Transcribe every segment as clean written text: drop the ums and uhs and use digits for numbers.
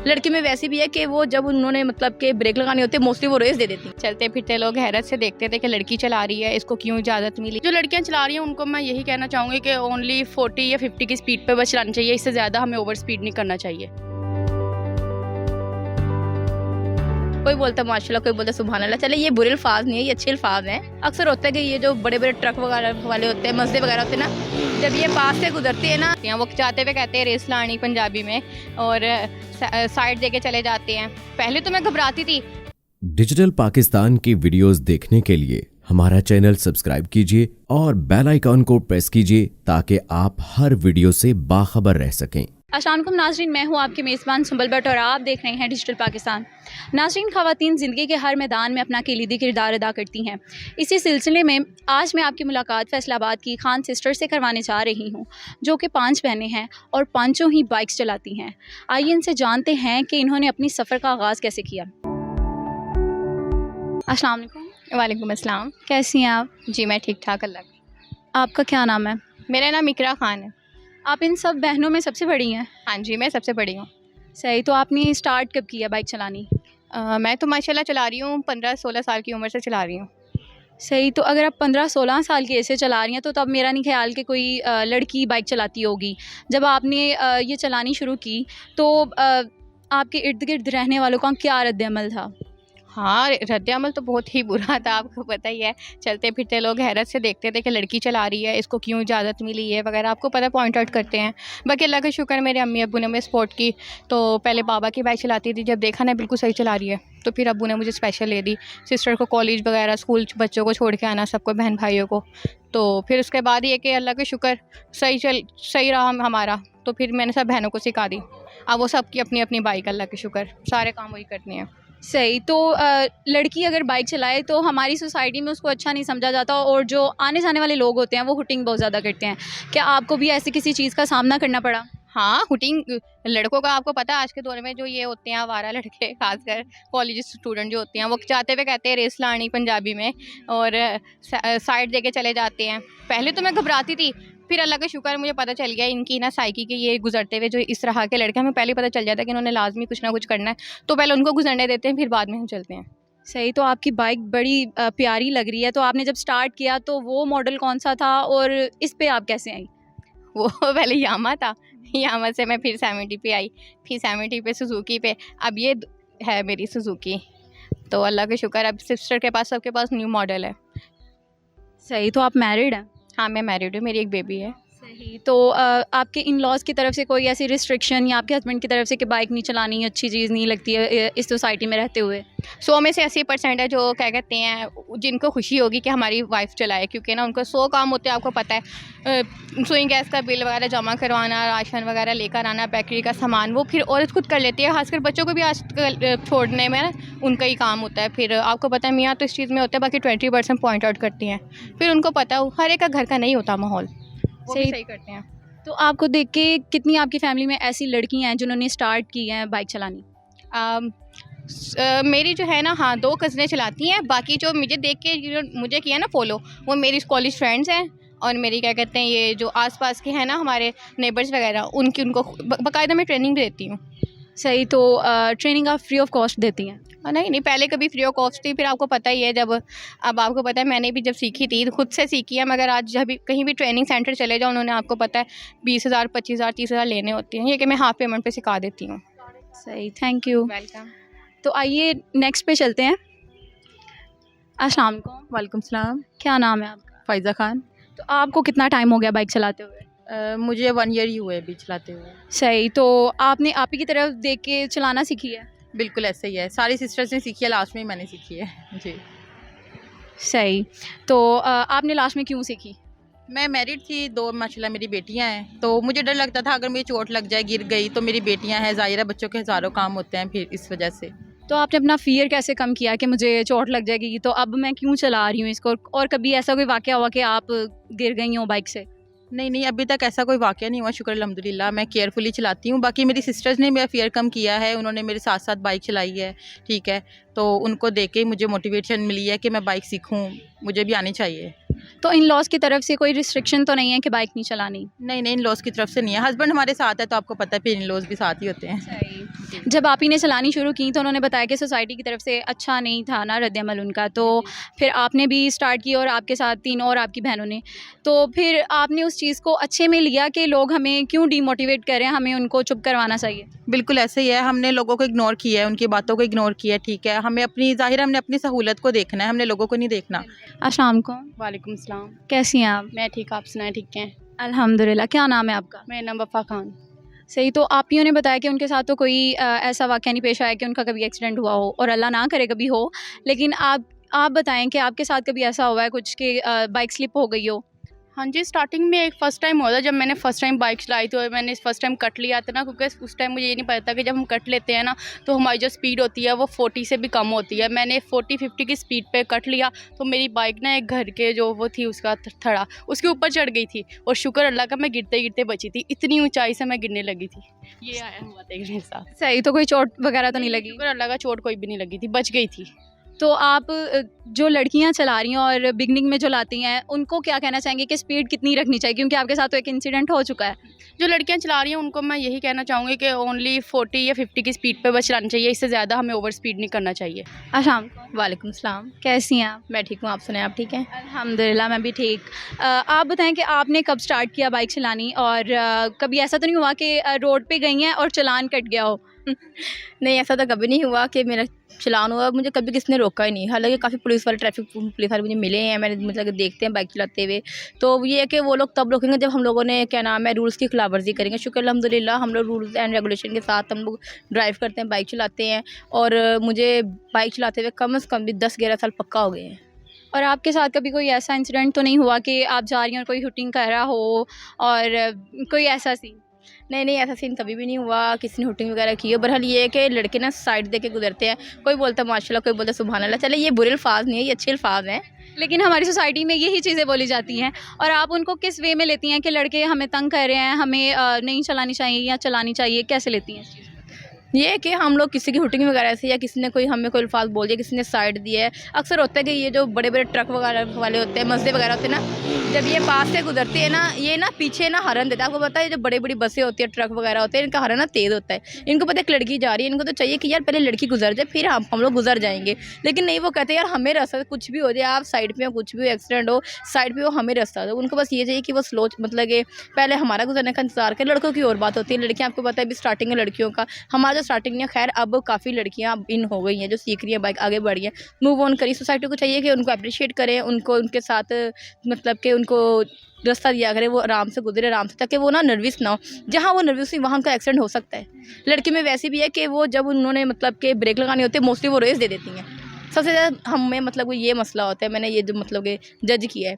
लड़की में वैसी भी है कि वो जब उन्होंने मतलब कि ब्रेक लगाने होते मोस्टली वो रेस दे देती। चलते फिरते लोग हैरत से देखते थे कि लड़की चला रही है, इसको क्यों इजाज़त मिली। जो लड़कियां चला रही हैं उनको मैं यही कहना चाहूँगी कि ओनली 40 या 50 की स्पीड पे बस चलाना चाहिए, इससे ज़्यादा हमें ओवर स्पीड नहीं करना चाहिए। कोई बोलता माशाल्लाह, कोई बोलता सुभान अल्लाह। चले ये बुरे अल्फाज नहीं है, ये अच्छे अल्फाज हैं। अक्सर होता है कि ये जो बड़े बड़े ट्रक वगैरह वाले होते हैं, मस्जिद वगैरह होते हैं ना, जब ये पास से गुजरते हैं ना, वो जाते हुए कहते हैं रेस लानी पंजाबी में, और साइड दे के चले जाते हैं। पहले तो मैं घबराती थी। डिजिटल पाकिस्तान की वीडियोस देखने के लिए हमारा चैनल सब्सक्राइब कीजिए और बेल आइकॉन को प्रेस कीजिए ताकि आप हर वीडियो से बाखबर रह सकें। अस्सलाम वालेकुम नाज़रीन, मैं हूँ आपके मेज़बान सुंबल भट्ट और आप देख रहे हैं डिजिटल पाकिस्तान। नाज़रीन, ख़वातीन ज़िंदगी के हर मैदान में अपना कलीदी किरदार अदा करती हैं। इसी सिलसिले में आज मैं आपकी मुलाकात फैसलाबाद की खान सिस्टर से करवाने जा रही हूँ, जो कि 5 बहनें हैं और पाँचों ही बाइक्स चलाती हैं। आइए इनसे जानते हैं कि इन्होंने अपनी सफ़र का आगाज़ कैसे किया। अस्सलाम वालेकुम। वालेकुम अस्सलाम। कैसी हैं आप? जी मैं ठीक ठाक, अल्लाह। आपका क्या नाम है? मेरा नाम इकरा खान है। आप इन सब बहनों में सबसे बड़ी हैं? हाँ जी, मैं सबसे बड़ी हूँ। सही, तो आपने स्टार्ट कब किया बाइक चलानी? मैं तो माशाल्लाह चला रही हूँ, 15-16 साल की उम्र से चला रही हूँ। सही, तो अगर आप 15-16 साल की ऐसे चला रही हैं तो तब मेरा नहीं ख्याल कि कोई लड़की बाइक चलाती होगी। जब आपने ये चलानी शुरू की तो आपके इर्द गिर्द रहने वालों का क्या रद्द-ए-अमल था? हाँ, रद्द-ए-अमल तो बहुत ही बुरा था, आपको पता ही है। चलते फिरते लोग हैरत से देखते थे कि लड़की चला रही है, इसको क्यों इजाज़त मिली है वगैरह, आपको पता, पॉइंट आउट करते हैं। बाकी अल्लाह का शुक्र मेरे अम्मी अब्बू ने मुझे सपोर्ट की। तो पहले बाबा की बाइक चलाती थी, जब देखा ना बिल्कुल सही चला रही है तो फिर अब्बू ने मुझे स्पेशल ले दी। सिस्टर को कॉलेज वगैरह स्कूल बच्चों को छोड़ के आना, सबको बहन भाइयों को। तो फिर उसके बाद ये कि अल्लाह का शुक्र सही रहा हमारा, तो फिर मैंने सब बहनों को सिखा दी। अब वो सबकी अपनी अपनी बाइक, अल्लाह के शुक्र सारे काम वही करनी है। सही, तो लड़की अगर बाइक चलाए तो हमारी सोसाइटी में उसको अच्छा नहीं समझा जाता और जो आने जाने वाले लोग होते हैं वो हुटिंग बहुत ज़्यादा करते हैं। क्या आपको भी ऐसी किसी चीज़ का सामना करना पड़ा? हाँ, हुटिंग लड़कों का आपको पता है आज के दौर में जो ये होते हैं आवारा लड़के, खासकर कॉलेज स्टूडेंट जो होते हैं, वो जाते हुए कहते हैं रेस लानी पंजाबी में, और साइड दे के चले जाते हैं। पहले तो मैं घबराती थी, फिर अल्लाह का शुक्र मुझे पता चल गया इनकी ना साइकी के, ये गुजरते हुए जो इस तरह के लड़के, हमें पहले पता चल जाता है कि इन्होंने लाजमी कुछ ना कुछ करना है, तो पहले उनको गुजरने देते हैं, फिर बाद में हम चलते हैं। सही, तो आपकी बाइक बड़ी प्यारी लग रही है। तो आपने जब स्टार्ट किया तो वो मॉडल कौन सा था और इस पे आप कैसे आई? वो पहले यामा था, यामा से मैं फिर 70 पे आई, फिर 70 पे सुजुकी पे, अब ये है मेरी सुजुकी। तो अल्लाह का शुक्र अब सिस्टर के पास, सबके पास न्यू मॉडल है। सही, तो आप मैरिड हैं? हाँ, मैं मैरिड हूँ, मेरी एक बेबी है। सही, तो आपके इन लॉज की तरफ से कोई ऐसी रिस्ट्रिक्शन या आपके हस्बैंड की तरफ से कि बाइक नहीं चलानी अच्छी चीज़ नहीं लगती है इस सोसाइटी में रहते हुए? 100 में से 80% है जो क्या कहते हैं जिनको खुशी होगी कि हमारी वाइफ चलाए, क्योंकि ना उनको 100 काम होते हैं, आपको पता है। सुई गैस का बिल वगैरह जमा करवाना, राशन वगैरह लेकर आना, बेकरी का सामान, वो फिर औरत खुद कर लेती है। खासकर बच्चों को भी आजकल छोड़ने में उनका ही काम होता है। फिर आपको पता है मियाँ तो इस चीज़ में होता है, बाकी 20% पॉइंट आउट करती हैं। फिर उनको पता है हर एक का घर का नहीं होता माहौल, वो भी सही करते हैं। तो आपको देख के कितनी आपकी फैमिली में ऐसी लड़कियां हैं जिन्होंने स्टार्ट की हैं बाइक चलानी? मेरी जो है ना, हाँ, 2 कज़नें चलाती हैं। बाकी जो मुझे देख के जो मुझे किया ना फॉलो, वो मेरी कॉलेज फ्रेंड्स हैं, और मेरी क्या कहते हैं ये जो आसपास के हैं ना हमारे नेबर्स वगैरह, उनको बाकायदा मैं ट्रेनिंग भी देती हूँ। सही, तो ट्रेनिंग आप फ्री ऑफ कॉस्ट देती हैं? नहीं, पहले कभी फ्री ऑफ कॉस्ट थी, फिर आपको पता ही है जब, अब आपको पता है मैंने भी जब सीखी थी तो खुद से सीखी है, मगर आज जब कहीं भी ट्रेनिंग सेंटर चले जाओ, उन्होंने आपको पता है 20,000, 25,000, 30,000 लेने होती हैं। ये कि मैं हाफ पेमेंट पे सिखा देती हूँ। सही, थैंक यू। वेलकम। तो आइए नेक्स्ट पे चलते हैं। अस्सलाम वालेकुम। वालेकुम सलाम। क्या नाम है आपका? फ़ायज़ा खान। तो आपको कितना टाइम हो गया बाइक चलाते हुए? मुझे 1 ईयर ही हुए अभी चलाते हुए। सही, तो आपने आप ही की तरफ देख के चलाना सीखी है? बिल्कुल ऐसा ही है, सारी सिस्टर्स ने सीखी है, लास्ट में ही मैंने सीखी है। जी। सही, तो आपने लास्ट में क्यों सीखी? मैं मैरिड थी, 2 माशाल्लाह मेरी बेटियां हैं, तो मुझे डर लगता था अगर मुझे चोट लग जाए, गिर गई, तो मेरी बेटियां हैं, ज़ाहिर है बच्चों के हज़ारों काम होते हैं, फिर इस वजह से। तो आपने अपना फ़ियर कैसे कम किया कि मुझे चोट लग जाएगी तो अब मैं क्यों चला रही हूँ इसको? और कभी ऐसा कोई वाक़या हुआ कि आप गिर गई हो बाइक से? नहीं, अभी तक ऐसा कोई वाक़या नहीं हुआ, शुक्र अल्हम्दुलिल्लाह। मैं केयरफुली चलाती हूँ। बाकी मेरी सिस्टर्स ने मेरा फ़ियर कम किया है, उन्होंने मेरे साथ साथ बाइक चलाई है, ठीक है। तो उनको देख के मुझे मोटिवेशन मिली है कि मैं बाइक सीखूँ, मुझे भी आनी चाहिए। तो इन लॉज की तरफ से कोई रिस्ट्रिक्शन तो नहीं है कि बाइक नहीं चलानी? नहीं नहीं, इन लॉज की तरफ से नहीं है। हस्बैंड हमारे साथ है तो आपको पता है, फिर इन लॉज भी साथ ही होते हैं। सही। जब आप ही ने चलानी शुरू की तो उन्होंने बताया कि सोसाइटी की तरफ से अच्छा नहीं था ना रद्द-ए-अमल उनका, तो फिर आपने भी स्टार्ट की और आपके साथ 3 और आपकी बहनों ने। तो फिर आपने उस चीज़ को अच्छे में लिया कि लोग हमें क्यों डीमोटिवेट करें, हमें उनको चुप करवाना चाहिए? बिल्कुल ऐसे ही है, हमने लोगों को इग्नोर किया है, उनकी बातों को इग्नोर किया है। ठीक है, हमें अपनी ज़ाहिर हमने अपनी सहूलत को देखना है, हमने लोगों को नहीं देखना। अस्सलाम को वालेकुम सलाम। कैसी हैं आप? मैं ठीक, आप सुनाएं, ठीक हैं? अल्हम्दुलिल्लाह। क्या नाम है आपका? मेरा नाम वफ़ा खान। सही। तो आप ही ने बताया कि उनके साथ तो कोई ऐसा वाक़या नहीं पेश आया कि उनका कभी एक्सीडेंट हुआ हो, और अल्लाह ना करे कभी हो। लेकिन आप बताएँ कि आपके साथ कभी ऐसा हुआ है कुछ कि बाइक स्लिप हो गई हो? हाँ जी, स्टार्टिंग में एक फ़र्स्ट टाइम हुआ था जब मैंने फ़र्स्ट टाइम बाइक चलाई थी, और मैंने फ़र्स्ट टाइम कट लिया था ना, क्योंकि उस टाइम मुझे ये नहीं पता था कि जब हम कट लेते हैं ना तो हमारी जो स्पीड होती है वो 40 से भी कम होती है। मैंने 40-50 की स्पीड पे कट लिया तो मेरी बाइक ना एक घर के जो वो थी उसका थड़ा उसके ऊपर चढ़ गई थी, और शुक्र अल्लाह का मैं गिरते गिरते बची थी। इतनी ऊंचाई से मैं गिरने लगी थी। ये आया हुआ था मेरे साथ। सही। तो कोई चोट वग़ैरह तो नहीं लगी? शुक्र अल्लाह का चोट कोई भी नहीं लगी थी, बच गई थी। तो आप जो लड़कियां चला रही हैं और बिगनिंग में जो लाती हैं, उनको क्या कहना चाहेंगे कि स्पीड कितनी रखनी चाहिए? क्योंकि आपके साथ तो एक इंसिडेंट हो चुका है। जो लड़कियां चला रही हैं उनको मैं यही कहना चाहूँगी कि ओनली 40 या 50 की स्पीड पे बस चलानी चाहिए, इससे ज़्यादा हमें ओवर स्पीड नहीं करना चाहिए। अस्सलाम। वालेकुम सलाम। कैसी हैं आप? मैं ठीक हूँ, आप सुनाएं, आप ठीक हैं? अल्हम्दुलिल्लाह, मैं भी ठीक। आप बताएं कि आपने कब स्टार्ट किया बाइक चलानी, और कभी ऐसा तो नहीं हुआ कि रोड पे गई हैं और चालान कट गया हो? नहीं, ऐसा तो कभी नहीं हुआ कि मेरा चालान हुआ, मुझे कभी किसी ने रोका ही नहीं। हालाँकि काफ़ी पुलिस वाले ट्रैफिक पुलिस वाले मुझे मिले हैं, मैंने मतलब कि देखते हैं बाइक चलाते हुए। तो ये है कि वो लोग तब रोकेंगे जब हम लोगों ने क्या नाम है रूल्स की खिलाफवर्जी करेंगे। शुक्र अल्हम्दुलिल्लाह हम लोग रूल्स एंड रेगुलेशन के साथ हम लोग ड्राइव करते हैं, बाइक चलाते हैं, और मुझे बाइक चलाते हुए कम से कम भी 10-11 साल पक्का हो गए हैं। और आपके साथ कभी कोई ऐसा इंसिडेंट तो नहीं हुआ कि आप जा रही हैं और कोई हुटिंग कर रहा हो, और कोई ऐसा सीन? नहीं, नहीं, ऐसा सीन कभी भी नहीं हुआ, किसी ने हुटिंग वगैरह की है। बहरहाल ये है कि लड़के ना साइड दे के गुजरते हैं, कोई बोलता है माशाल्लाह, कोई बोलता है सुभान अल्लाह। चले ये बुरे अल्फाज नहीं है, ये अच्छे अल्फाज हैं। लेकिन हमारी सोसाइटी में यही चीज़ें बोली जाती हैं, और आप उनको किस वे में लेती हैं कि लड़के हमें तंग कर रहे हैं, हमें नहीं चलानी चाहिए या चलानी चाहिए, कैसे लेती हैं इस चीज़ को? ये है कि हम लोग किसी की हुटिंग वगैरह से, या किसी ने कोई हमें कोई अल्फाज बोल दिया, किसी ने साइड दिया है। अक्सर होता है कि ये जो बड़े बड़े ट्रक वगैरह वाले होते हैं, मस्जिद वगैरह होते हैं ना, जब ये पास से गुजरते हैं ना, ये ना पीछे ना हॉर्न देता है। आपको पता है जो बड़ी बड़ी बसें होती है, ट्रक वगैरह होते हैं, इनका हॉर्न ना तेज़ होता है। इनको पता है एक लड़की जा रही है, इनको तो चाहिए कि यार पहले लड़की गुजर जाए, फिर हम लोग गुजर जाएंगे। लेकिन नहीं, वो कहते हैं यार हमें रास्ता, कुछ भी हो जाए, आप साइड पे हो, कुछ भी हो, एक्सीडेंट हो, साइड पे हो, हमें रास्ता दो। उनको बस ये चाहिए कि वो स्लो, मतलब कि पहले हमारा गुजरने का इंतजार करें। लड़कों की और बात होती है, लड़कियाँ आपको पता है अभी स्टार्टिंग है लड़कियों का, हमारा जो स्टार्टिंग है, खैर अब काफ़ी लड़कियां इन हो गई हैं जो सीख रही हैं, बाइक आगे बढ़ रही हैं, मूव ऑन करी। सोसाइटी को चाहिए कि उनको अप्रिशिएट करें, उनको उनके साथ मतलब कि उनको रास्ता दिया करें, वो आराम से गुजरे, आराम से, ताकि वो ना नर्वस ना हो। जहाँ वो नर्वस हुई वहाँ उनका एक्सीडेंट हो सकता है। लड़की में वैसे भी है कि वो जब उन्होंने मतलब कि ब्रेक लगानी होती है, मोस्टली वो रेस दे देती हैं। सबसे ज़्यादा हमें मतलब ये मसला होता है, मैंने ये जो मतलब कि जज किया है।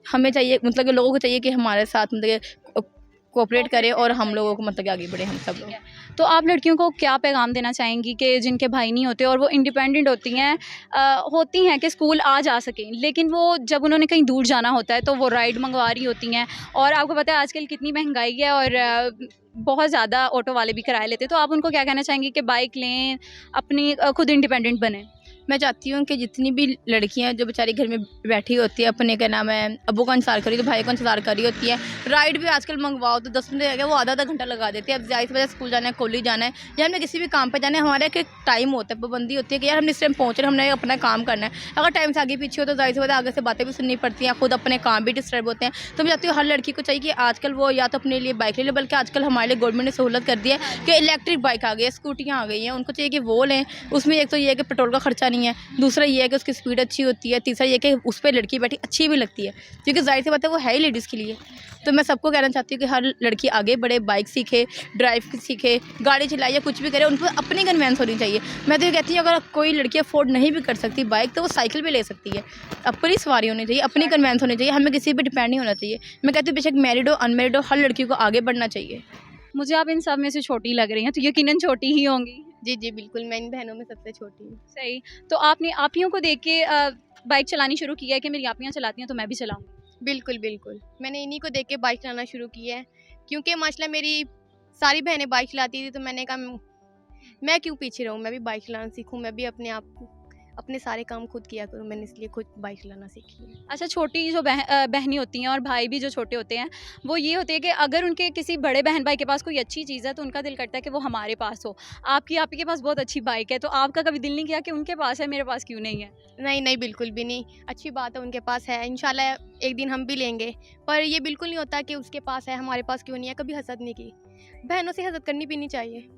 हमें चाहिए मतलब कि लोगों को चाहिए कि हमारे साथ मतलब कोऑपरेट करें, और हम लोगों को मतलब कि आगे बढ़े हम सब लोग। तो आप लड़कियों को क्या पैगाम देना चाहेंगी कि जिनके भाई नहीं होते और वो इंडिपेंडेंट होती हैं कि स्कूल आ जा सकें, लेकिन वो जब उन्होंने कहीं दूर जाना होता है तो वो राइड मंगवा रही होती हैं, और आपको पता है आजकल कितनी महंगाई है, और बहुत ज़्यादा ऑटो वाले भी किराए लेते हैं। तो आप उनको क्या कहना चाहेंगी कि बाइक लें, अपनी खुद इंडिपेंडेंट बनें? मैं चाहती हूँ कि जितनी भी लड़कियाँ जो बेचारी घर में बैठी होती है, अपने क्या नाम है अब्बू का इंतजार करी, तो भाई का इंतजार करी होती है, राइड भी आजकल मंगवाओ तो 10 मिनट लगे, वो आधा घंटा लगा देती है। अब जाहिर सी वजह स्कूल जाना है, कॉलेज जाना है, या हमने किसी भी काम पे जाना है, हमारा एक टाइम होता है, पाबंदी होती है कि यार हमने इस टाइम पहुँच रहे, हमने अपना काम करना है। अगर टाइम से आगे पीछे हो तो जाहिर सी वजह आगे से बातें भी सुननी पड़ती हैं, खुद अपने काम भी डिस्टर्ब होते हैं। तो मैं चाहती हूँ हर लड़की को चाहिए कि आजकल वो या तो अपने लिए बाइक ले ले, बल्कि आजकल हमारे लिए गवर्नमेंट ने सहूलत कर दी है कि इलेक्ट्रिक बाइक आ गई है, स्कूटियाँ आ गई हैं, उनको चाहिए कि वो लें। उसमें एक तो ये है कि पेट्रोल का खर्चा नहीं है, दूसरा ये है कि उसकी स्पीड अच्छी होती है, तीसरा ये कि उस पर लड़की बैठी अच्छी भी लगती है, क्योंकि जाहिर सी बात है वो है ही लेडीज़ के लिए। तो मैं सबको कहना चाहती हूँ कि हर लड़की आगे बढ़े, बाइक सीखे, ड्राइव सीखे, गाड़ी चलाए या कुछ भी करे, उनको अपनी कन्वेंस होनी चाहिए। मैं तो ये कहती हूँ अगर कोई लड़की अफोर्ड नहीं भी कर सकती बाइक, तो वो साइकिल भी ले सकती है। अपनी सवारी होनी चाहिए, अपनी कन्वेंस होनी चाहिए, हमें किसी पर डिपेंड नहीं होना चाहिए। मैं कहती हूँ बेशक मैरिड हो अनमेरिड हो, हर लड़की को आगे बढ़ना चाहिए। मुझे आप इन सब में से छोटी लग रही हैं, तो यकीनन छोटी ही होंगी। जी जी बिल्कुल, मैं इन बहनों में सबसे छोटी हूँ। सही। तो आपने आपियों को देख के बाइक चलानी शुरू की है कि मेरी आपियाँ चलाती हैं तो मैं भी चलाऊँगी? बिल्कुल बिल्कुल, मैंने इन्हीं को देख के बाइक चलाना शुरू किया है, क्योंकि माशाल्लाह मेरी सारी बहनें बाइक चलाती थी, तो मैंने कहा मैं क्यों पीछे रहूँ, मैं भी बाइक चलाना सीखूँ, मैं भी अपने आप अपने सारे काम खुद किया करूँ, मैंने इसलिए खुद बाइक चलाना सीखी है। अच्छा, छोटी जो बहनें होती हैं और भाई भी जो छोटे होते हैं, वो ये होते हैं कि अगर उनके किसी बड़े बहन भाई के पास कोई अच्छी चीज़ है तो उनका दिल करता है कि वो हमारे पास हो। आपके पास बहुत अच्छी बाइक है, तो आपका कभी दिल नहीं किया कि उनके पास है, मेरे पास क्यों नहीं है? नहीं नहीं, बिल्कुल भी नहीं। अच्छी बात है उनके पास है, इंशाल्लाह एक दिन हम भी लेंगे। पर ये बिल्कुल नहीं होता कि उसके पास है हमारे पास क्यों नहीं है, कभी हसद नहीं की। बहनों से हसद करनी भी नहीं चाहिए।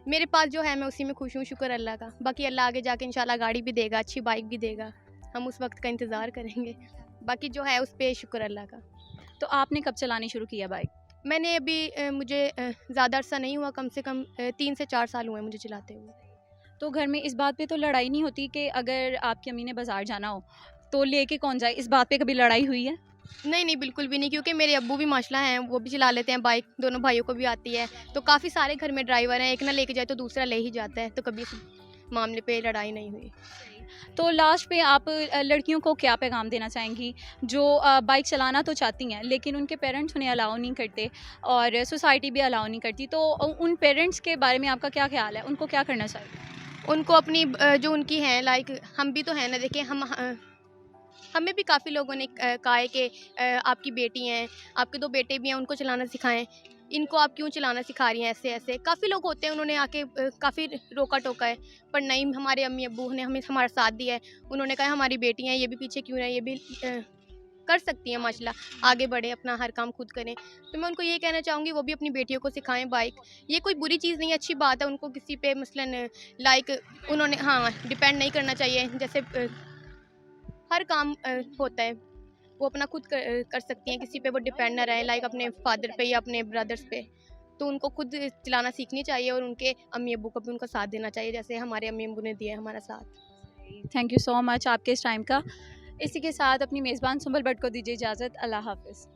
मेरे पास जो है मैं उसी में खुश हूँ, शुक्र अल्लाह का। बाकी अल्लाह आगे जाके इंशाल्लाह गाड़ी भी देगा, अच्छी बाइक भी देगा, हम उस वक्त का इंतज़ार करेंगे। बाकी जो है उस पे शुक्र अल्लाह का। तो आपने कब चलानी शुरू किया बाइक? मैंने अभी मुझे ज़्यादा अरसा नहीं हुआ, कम से कम 3 से 4 साल हुए मुझे चलाते हुए। तो घर में इस बात पे तो लड़ाई नहीं होती कि अगर आपकी अम्मी ने बाज़ार जाना हो तो लेके कौन जाए, इस बात पे कभी लड़ाई हुई है? नहीं नहीं, बिल्कुल भी नहीं, क्योंकि मेरे अब्बू भी माशाल्लाह हैं, वो भी चला लेते हैं बाइक, दोनों भाइयों को भी आती है। तो काफ़ी सारे घर में ड्राइवर हैं, एक ना लेके जाए तो दूसरा ले ही जाता है, तो कभी इस मामले पे लड़ाई नहीं हुई। तो लास्ट पे आप लड़कियों को क्या पैगाम देना चाहेंगी जो बाइक चलाना तो चाहती हैं लेकिन उनके पेरेंट्स उन्हें अलाउ नहीं करते और सोसाइटी भी अलाउ नहीं करती, तो उन पेरेंट्स के बारे में आपका क्या ख्याल है, उनको क्या करना चाहिए? उनको अपनी जो उनकी हैं, लाइक हम भी तो हैं ना, देखिए हम हमें भी काफ़ी लोगों ने कहा है कि आपकी बेटी हैं, आपके 2 बेटे भी हैं, उनको चलाना सिखाएं, इनको आप क्यों चलाना सिखा रही हैं ऐसे ऐसे। काफ़ी लोग होते हैं, उन्होंने आके काफ़ी रोका टोका है, पर नहीं, हमारे अम्मी अब्बू ने हमें हमारा साथ दिया है। उन्होंने कहा हमारी बेटी हैं, ये भी पीछे क्यों रहे, ये भी कर सकती हैं माशाल्लाह, आगे बढ़े, अपना हर काम खुद करें। तो मैं उनको ये कहना चाहूँगी वो भी अपनी बेटियों को सिखाएं बाइक। ये कोई बुरी चीज़ नहीं है, अच्छी बात है। उनको किसी पे मसलन लाइक उन्होंने डिपेंड नहीं करना चाहिए। जैसे हर काम होता है, वो अपना खुद कर सकती हैं, किसी पे वो डिपेंड ना रहें, लाइक अपने फादर पे या अपने ब्रदर्स पे। तो उनको खुद चलाना सीखनी चाहिए और उनके अम्मी अब्बू को भी उनका साथ देना चाहिए, जैसे हमारे अम्मी अब्बू ने दिया है हमारा साथ। थैंक यू सो मच आपके इस टाइम का। इसी के साथ अपनी मेज़बान सुंबल भट्ट को दीजिए इजाज़त। अल्लाह हाफ़िज़।